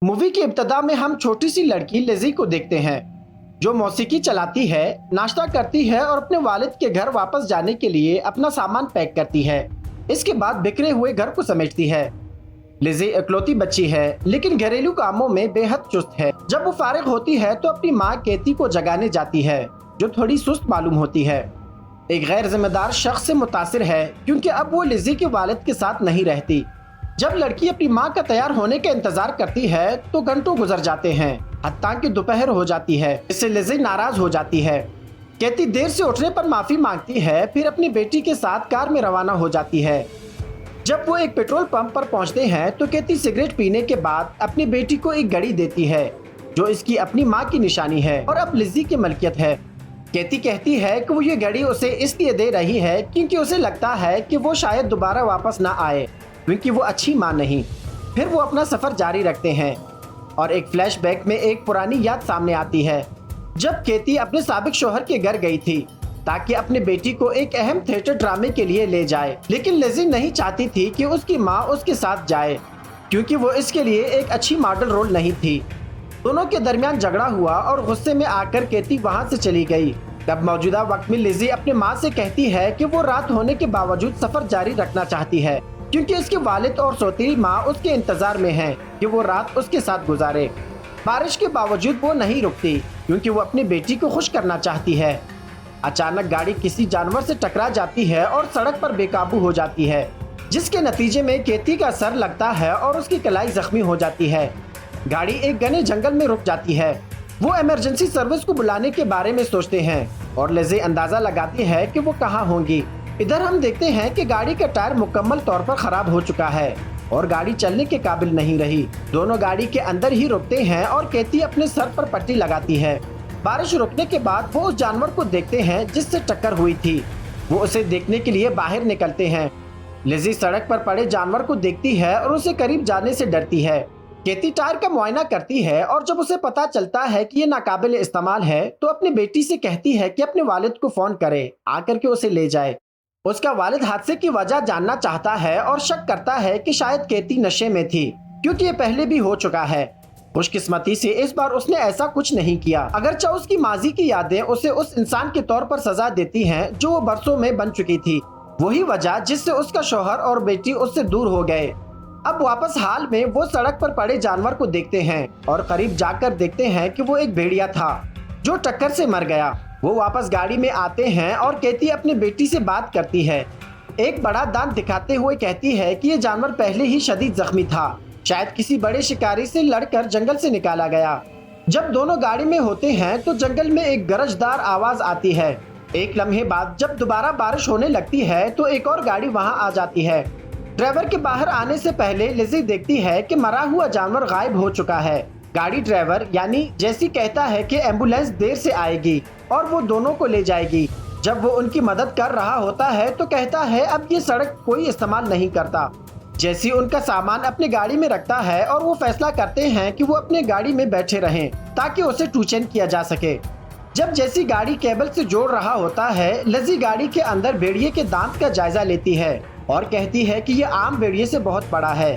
Movie की इब्तदा में हम छोटी सी लड़की लिज़ी को देखते हैं जो मौसीकी चलाती है, नाश्ता करती है और अपने वालिद के घर वापस जाने के लिए अपना सामान पैक करती है। इसके बाद बिखरे हुए घर को समेटती है। लिज़ी इकलौती बच्ची है लेकिन घरेलू कामों में बेहद चुस्त है। जब वो फारिग होती है तो अपनी माँ केती को जगाने जाती है जो थोड़ी सुस्त मालूम होती है। एक गैर जिम्मेदार शख्स से मुतासिर है क्योंकि अब वो लिज़ी के वालिद के साथ नहीं रहती। जब लड़की अपनी माँ का तैयार होने का इंतजार करती है तो घंटों गुजर जाते हैं, हत्ता कि दोपहर हो जाती है। इससे लिज़ी नाराज हो जाती है। केती देर से उठने पर माफी मांगती है, फिर अपनी बेटी के साथ कार में रवाना हो जाती है। जब वो एक पेट्रोल पंप पर पहुंचते हैं तो केती सिगरेट पीने के बाद अपनी बेटी को एक घड़ी देती है जो इसकी अपनी माँ की निशानी है और अब लिज़ी की मलकियत है। केती कहती है कि वो ये घड़ी उसे इसलिए दे रही है क्योंकि उसे लगता है कि वो शायद दोबारा वापस ना आए क्योंकि वो अच्छी माँ नहीं। फिर वो अपना सफर जारी रखते हैं और एक फ्लैशबैक में एक पुरानी याद सामने आती है जब केती अपने साबिक शौहर के घर गई थी ताकि अपने बेटी को एक अहम थिएटर ड्रामे के लिए ले जाए, लेकिन लिज़ी नहीं चाहती थी कि उसकी माँ उसके साथ जाए क्योंकि वो इसके लिए एक अच्छी मॉडल रोल नहीं थी। दोनों के दरमियान झगड़ा हुआ और गुस्से में आकर केती वहाँ से चली गई। तब मौजूदा वक्त में लिज़ी अपनी माँ से कहती है कि वो रात होने के बावजूद सफर जारी रखना चाहती है क्योंकि उसके वालिद और सौतेली माँ उसके इंतजार में हैं कि वो रात उसके साथ गुजारे। बारिश के बावजूद वो नहीं रुकती क्योंकि वो अपनी बेटी को खुश करना चाहती है। अचानक गाड़ी किसी जानवर से टकरा जाती है और सड़क पर बेकाबू हो जाती है जिसके नतीजे में केती का सर लगता है और उसकी कलाई जख्मी हो जाती है। गाड़ी एक घने जंगल में रुक जाती है। वो इमरजेंसी सर्विस को बुलाने के बारे में सोचते हैं और लिज़ी अंदाजा लगाती है कि वो कहाँ होंगी। इधर हम देखते हैं कि गाड़ी का टायर मुकम्मल तौर पर खराब हो चुका है और गाड़ी चलने के काबिल नहीं रही। दोनों गाड़ी के अंदर ही रुकते हैं और केती अपने सर पर पट्टी लगाती है। बारिश रुकने के बाद वो उस जानवर को देखते हैं जिससे टक्कर हुई थी। वो उसे देखने के लिए बाहर निकलते हैं। लिज़ी सड़क पर पड़े जानवर को देखती है और उसे करीब जाने से डरती है। केती टायर का मुआयना करती है और जब उसे पता चलता है कि ये नाकाबिल इस्तेमाल है तो अपनी बेटी से कहती है कि अपने वालिद को फोन करे आकर के उसे ले जाए। उसका वालिद हादसे की वजह जानना चाहता है और शक करता है कि शायद केती नशे में थी क्योंकि ये पहले भी हो चुका है। खुशकिस्मती से इस बार उसने ऐसा कुछ नहीं किया, अगरचे उसकी माजी की यादें उसे उस इंसान के तौर पर सजा देती हैं जो वो बरसों में बन चुकी थी। वही वजह जिससे उसका शौहर और बेटी उससे दूर हो गए। अब वापस हाल में वो सड़क पर पड़े जानवर को देखते हैं और करीब जाकर देखते हैं कि वो एक भेड़िया था जो टक्कर से मर गया। वो वापस गाड़ी में आते हैं और केती अपनी बेटी से बात करती है। एक बड़ा दांत दिखाते हुए कहती है कि ये जानवर पहले ही शदीद जख्मी था, शायद किसी बड़े शिकारी से लड़कर जंगल से निकाला गया। जब दोनों गाड़ी में होते हैं तो जंगल में एक गरजदार आवाज आती है। एक लम्हे बाद जब दोबारा बारिश होने लगती है तो एक और गाड़ी वहां आ जाती है। ड्राइवर के बाहर आने से पहले लिज़ी देखती है कि मरा हुआ जानवर गायब हो चुका है। गाड़ी ड्राइवर यानी जैसी कहता है कि एम्बुलेंस देर से आएगी और वो दोनों को ले जाएगी। जब वो उनकी मदद कर रहा होता है तो कहता है अब ये सड़क कोई इस्तेमाल नहीं करता। जैसी उनका सामान अपनी गाड़ी में रखता है और वो फैसला करते हैं कि वो अपने गाड़ी में बैठे रहें ताकि उसे टूचन किया जा सके। जब जैसी गाड़ी केबल से जोड़ रहा होता है, लिज़ी गाड़ी के अंदर भेड़िए के दांत का जायजा लेती है और कहती है कि ये आम भेड़िए से बहुत बड़ा है।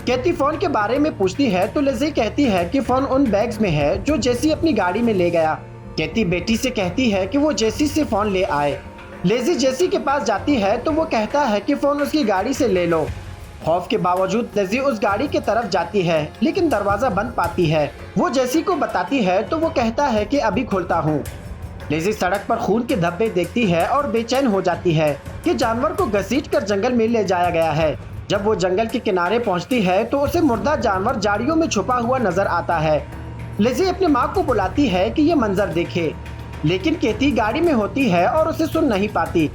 केती फोन के बारे में पूछती है तो लिज़ी कहती है कि फोन उन बैग्स में है जो जेसी अपनी गाड़ी में ले गया। केती बेटी से कहती है कि वो जेसी से फोन ले आए। लिज़ी जेसी के पास जाती है तो वो कहता है कि फोन उसकी गाड़ी से ले लो। खौफ के बावजूद लिज़ी उस गाड़ी की तरफ जाती है लेकिन दरवाजा बंद पाती है। वो जेसी को बताती है तो वो कहता है कि अभी खोलता हूँ। लिज़ी सड़क पर खून के धब्बे देखती है और बेचैन हो जाती है कि जानवर को घसीटकर जंगल में ले जाया गया है। जब वो जंगल के किनारे पहुंचती है तो उसे मुर्दा जानवर झाड़ियों में छुपा हुआ नजर आता है। लिज़ी अपनी माँ को बुलाती है कि ये मंजर देखे, लेकिन केती गाड़ी में होती है और उसे सुन नहीं पाती।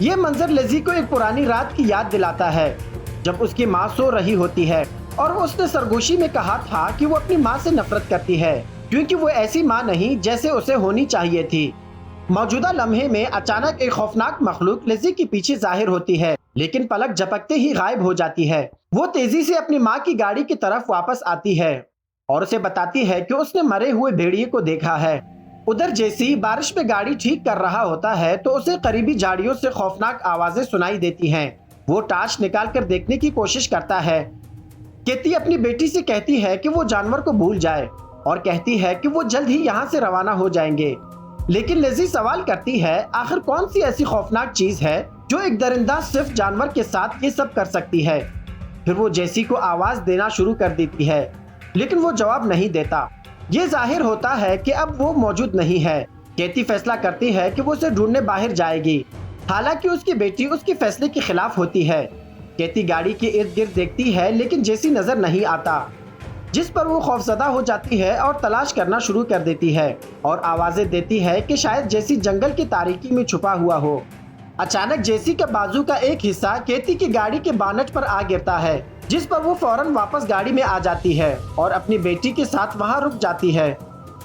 ये मंजर लिज़ी को एक पुरानी रात की याद दिलाता है जब उसकी माँ सो रही होती है और उसने सरगोशी में कहा था कि वो अपनी माँ से नफरत करती है क्योंकि वो ऐसी माँ नहीं जैसे उसे होनी चाहिए थी। मौजूदा लम्हे में अचानक एक खौफनाक मखलूक लिज़ी के पीछे जाहिर होती है लेकिन पलक झपकते ही गायब हो जाती है। वो तेजी से अपनी माँ की गाड़ी की तरफ वापस आती है और उसे बताती है कि उसने मरे हुए भेड़िए को देखा है। उधर जेसी बारिश में गाड़ी ठीक कर रहा होता है तो उसे करीबी झाड़ियों से खौफनाक आवाजें सुनाई देती हैं। वो टार्च निकाल कर देखने की कोशिश करता है केती अपनी बेटी से कहती है कि वो जानवर को भूल जाए और कहती है कि वो जल्द ही यहाँ से रवाना हो जाएंगे। लेकिन लिज़ी सवाल करती है, आखिर कौन सी ऐसी खौफनाक चीज है जो एक दरिंदा सिर्फ जानवर के साथ ये सब कर सकती है। फिर वो जेसी को आवाज देना शुरू कर देती है, लेकिन वो जवाब नहीं देता। ये जाहिर होता है कि अब वो मौजूद नहीं है। केती फैसला करती है कि वो उसे ढूंढने बाहर जाएगी, हालांकि उसकी बेटी उसके फैसले के खिलाफ होती है। केती गाड़ी के इर्द गिर्द देखती है, लेकिन जेसी नजर नहीं आता, जिस पर वो खौफजदा हो जाती है और तलाश करना शुरू कर देती है और आवाजें देती है कि शायद जेसी जंगल की तारीकी में छुपा हुआ हो। अचानक जेसी के बाजू का एक हिस्सा केती की गाड़ी के बानट पर आ गिरता है, जिस पर वो फौरन वापस गाड़ी में आ जाती है और अपनी बेटी के साथ वहां रुक जाती है।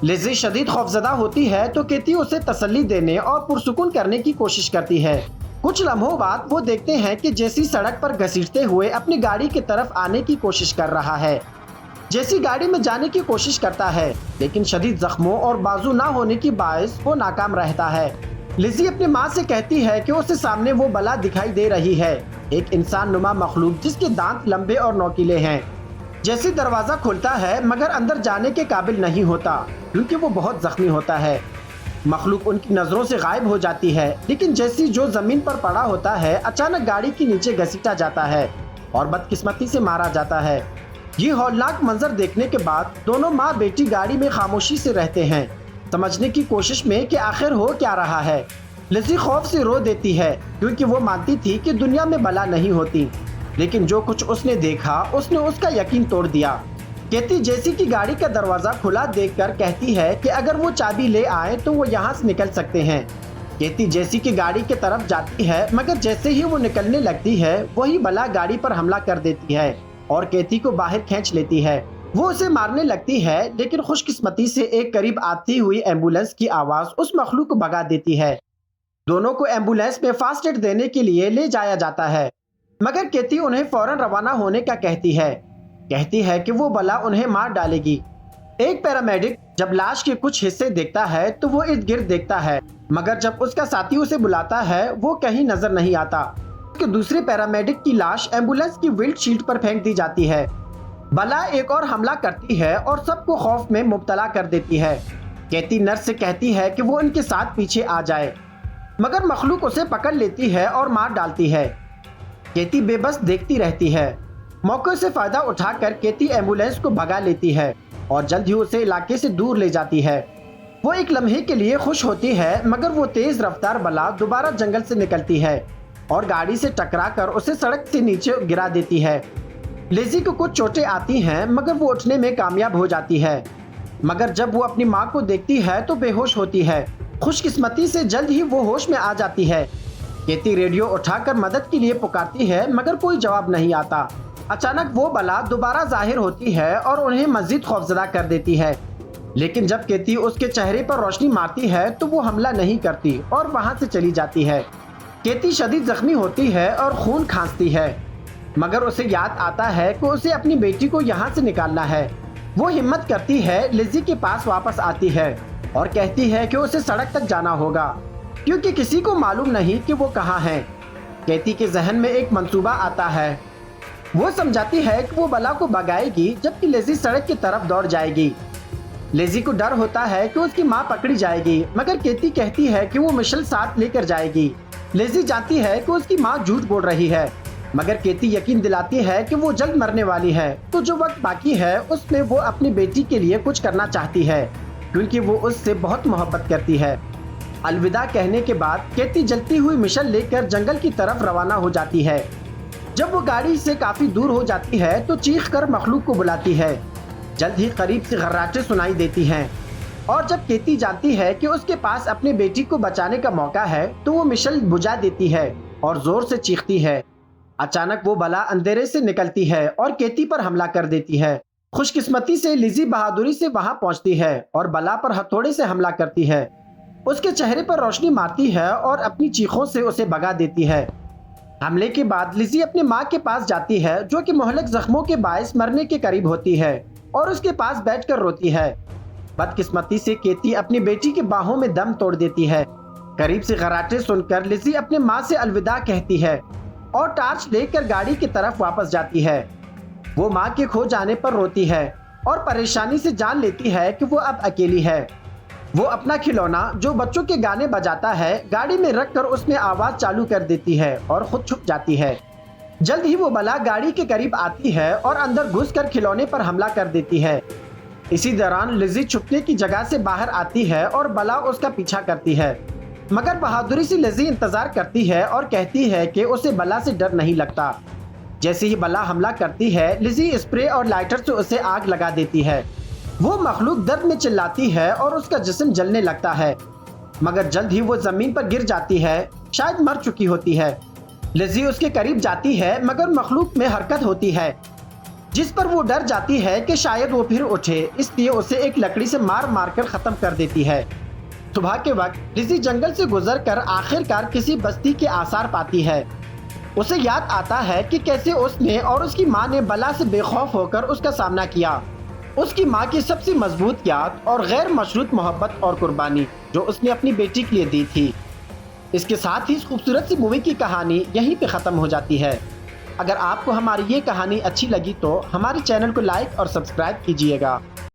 लिज़ी शदीद खौफजदा होती है तो केती उसे तसल्ली देने और पुरसुकून करने की कोशिश करती है। कुछ लम्हों बाद वो देखते हैं कि जेसी सड़क पर घसीटते हुए अपनी गाड़ी की तरफ आने की कोशिश कर रहा है। जेसी गाड़ी में जाने की कोशिश करता है, लेकिन शदीद जख्मों और बाजू ना होने की बायस वो नाकाम रहता है। लिज़ी अपनी माँ से कहती है कि उसे सामने वो बला दिखाई दे रही है, एक इंसान नुमा मखलूक जिसके दांत लंबे और नोकीले हैं। जेसी दरवाजा खोलता है मगर अंदर जाने के काबिल नहीं होता, क्योंकि वो बहुत जख्मी होता है। मखलूक उनकी नजरों से गायब हो जाती है, लेकिन जेसी जो जमीन पर पड़ा होता है अचानक गाड़ी के नीचे घसीटा जाता है और बदकिस्मती से मारा जाता है। ये हौलनाक मंजर देखने के बाद दोनों माँ बेटी गाड़ी में खामोशी से रहते हैं, समझने की कोशिश में कि आखिर हो क्या रहा है। लिज़ी खौफ से रो देती है, क्योंकि वो मानती थी कि दुनिया में बला नहीं होती, लेकिन जो कुछ उसने देखा उसने उसका यकीन तोड़ दिया। केती जेसी की गाड़ी का दरवाजा खुला देखकर कहती है कि अगर वो चाबी ले आए तो वो यहाँ से निकल सकते हैं। केती जेसी की गाड़ी की तरफ जाती है, मगर जैसे ही वो निकलने लगती है वही बला गाड़ी पर हमला कर देती है और केती को बाहर खींच लेती है। वो उसे मारने लगती है, लेकिन खुशकिस्मती से एक करीब आती हुई एम्बुलेंस की आवाज उस मखलूक को भगा देती है। दोनों को एम्बुलेंस में फास्ट एड देने के लिए ले जाया जाता है, मगर केती उन्हें फौरन रवाना होने का कहती है कि वो बला उन्हें मार डालेगी। एक पैरामेडिक जब लाश के कुछ हिस्से देखता है तो वो इर्द गिर्द देखता है, मगर जब उसका साथी उसे बुलाता है वो कहीं नजर नहीं आता। कि दूसरे पैरामेडिक की लाश एम्बुलेंस की विंडशील्ड पर फेंक दी जाती है। बला एक और हमला करती है और सबको खौफ में मुब्तला कर देती है। केती नर्स से कहती है कि वो उनके साथ पीछे आ जाए, मगर मखलूक उसे पकड़ लेती है और मार डालती है। केती बेबस देखती रहती है। मौके से फायदा उठाकर केती एम्बुलेंस को भगा लेती है और जल्द ही उसे इलाके से दूर ले जाती है। वो एक लम्हे के लिए खुश होती है, मगर वो तेज रफ्तार बला दोबारा जंगल से निकलती है और गाड़ी से टकराकर उसे सड़क से नीचे गिरा देती है। लिज़ी को कुछ चोटें आती हैं, मगर वो उठने में कामयाब हो जाती है, मगर जब वो अपनी माँ को देखती है तो बेहोश होती है। खुशकिस्मती से जल्द ही वो होश में आ जाती है। केती रेडियो उठाकर मदद के लिए पुकारती है, मगर कोई जवाब नहीं आता। अचानक वो बला दोबारा जाहिर होती है और उन्हें मजीद खौफजदा कर देती है, लेकिन जब केती उसके चेहरे पर रोशनी मारती है तो वो हमला नहीं करती और वहाँ से चली जाती है। केती शदीद जख्मी होती है और खून खांसती है, मगर उसे याद आता है कि उसे अपनी बेटी को यहाँ से निकालना है। वो हिम्मत करती है, लिज़ी के पास वापस आती है और कहती है कि उसे सड़क तक जाना होगा, क्योंकि किसी को मालूम नहीं कि वो कहाँ है। केती के जहन में एक मंसूबा आता है। वो समझाती है कि वो बला को भगाएगी, जबकि लिज़ी सड़क की तरफ दौड़ जाएगी। लिज़ी को डर होता है कि उसकी माँ पकड़ी जाएगी, मगर केती कहती है कि वो मिशेल साथ लेकर जाएगी। लिज़ी जानती है कि उसकी माँ झूठ बोल रही है, मगर केती यकीन दिलाती है कि वो जल्द मरने वाली है, तो जो वक्त बाकी है उसमें वो अपनी बेटी के लिए कुछ करना चाहती है, क्योंकि वो उससे बहुत मोहब्बत करती है। अलविदा कहने के बाद केती जलती हुई मिशेल लेकर जंगल की तरफ रवाना हो जाती है। जब वो गाड़ी से काफी दूर हो जाती है तो चीख कर मखलूक को बुलाती है। जल्द ही करीब से घर्राटे सुनाई देती हैं, और जब केती जानती है कि उसके पास अपनी बेटी को बचाने का मौका है तो वो मिशेल बुझा देती है और जोर से चीखती है। अचानक वो बला अंधेरे से निकलती है और केती पर हमला कर देती है। खुशकिस्मती से लिज़ी बहादुरी से वहां पहुंचती है और बला पर हथौड़े से हमला करती है। उसके चेहरे पर रोशनी मारती है और अपनी चीखों से उसे भगा देती है। हमले के बाद लिज़ी अपनी माँ के पास जाती है, जो कि मुहलक जख्मों के बायस मरने के करीब होती है, और उसके पास बैठकर रोती है। बदकिस्मती से केती अपनी बेटी की बाहों में दम तोड़ देती है। करीब से खर्राटे सुनकर लिज़ी अपनी माँ से अलविदा कहती है और टार्च लेकर गाड़ी की तरफ वापस जाती है। वो माँ के खो जाने पर रोती है और परेशानी से जान लेती है कि वो अब अकेली है। वो अपना खिलौना जो बच्चों के गाने बजाता है गाड़ी में रखकर उसमें आवाज चालू कर देती है और खुद छुप जाती है। जल्द ही वो बला गाड़ी के करीब आती है और अंदर घुसकर खिलौने पर हमला कर देती है। इसी दौरान लिज़ी छुपने की जगह से बाहर आती है और बला उसका पीछा करती है, मगर बहादुरी से लिज़ी इंतजार करती है और कहती है कि उसे बला से डर नहीं लगता। जैसे ही बला हमला करती है, लिज़ी स्प्रे और लाइटर से उसे आग लगा देती है। वो मखलूक दर्द में चिल्लाती है और उसका जिस्म जलने लगता है, मगर जल्द ही वो जमीन पर गिर जाती है, शायद मर चुकी होती है। लिज़ी उसके करीब जाती है मगर मखलूक में हरकत होती है, जिस पर वो डर जाती है कि शायद वो फिर उठे, इसलिए उसे एक लकड़ी से मार मार कर खत्म कर देती है। सुबह के वक्त लिज़ी जंगल से गुजरकर आखिरकार किसी बस्ती के आसार पाती है। उसे याद आता है कि कैसे उसने और उसकी माँ ने बला से बेखौफ होकर उसका सामना किया। उसकी माँ की सबसे मजबूत याद और गैर मशरूत मोहब्बत और कुर्बानी जो उसने अपनी बेटी के लिए दी थी। इसके साथ ही इस खूबसूरत सी मूवी की कहानी यहीं पे ख़त्म हो जाती है। अगर आपको हमारी ये कहानी अच्छी लगी तो हमारे चैनल को लाइक और सब्सक्राइब कीजिएगा।